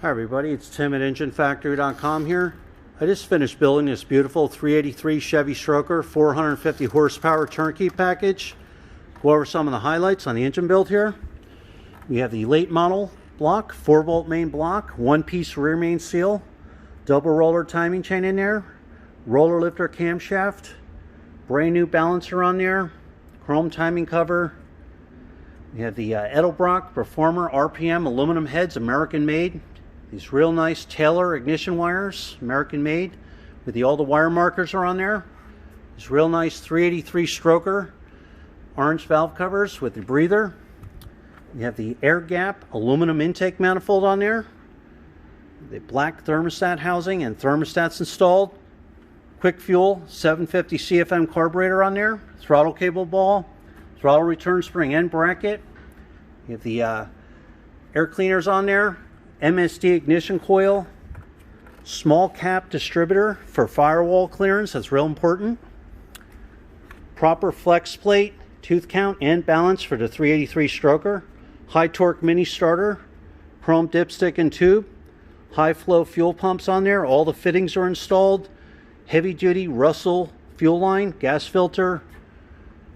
Hi everybody, it's Tim at enginefactory.com here. I just finished building this beautiful 383 Chevy Stroker 450 horsepower turnkey package. Go over some of the highlights on the engine build here. We have the late model block, 4-bolt main block, one-piece rear main seal, double roller timing chain in there, roller lifter camshaft, brand new balancer on there, chrome timing cover. We have the Edelbrock Performer RPM aluminum heads, American made. These real nice Taylor ignition wires, American made, with all the wire markers are on there. This real nice 383 stroker, orange valve covers with the breather. We have the air gap aluminum intake manifold on there. The black thermostat housing and thermostats installed. Quick fuel 750 CFM carburetor on there. Throttle cable ball, throttle return spring end bracket. We have the air cleaners on there. MSD ignition coil, small cap distributor for firewall clearance, that's real important. Proper flex plate, tooth count and balance for the 383 stroker. High torque mini starter, chrome dipstick and tube. High flow fuel pumps on there, all the fittings are installed. Heavy duty Russell fuel line, gas filter,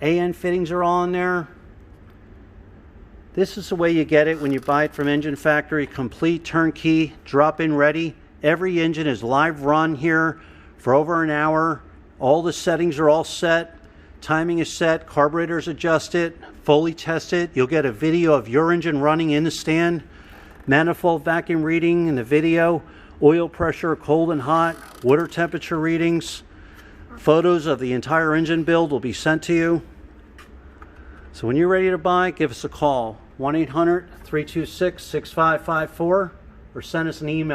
AN fittings are all on there. This is the way you get it when you buy it from Engine Factory. Complete turnkey, drop-in ready. Every engine is live run here for over an hour. All the settings are all set. Timing is set, carburetor is adjusted, fully tested. You'll get a video of your engine running in the stand. Manifold vacuum reading in the video. Oil pressure, cold and hot. Water temperature readings. Photos of the entire engine build will be sent to you. So when you're ready to buy, give us a call. 1-800-326-6554 or send us an email.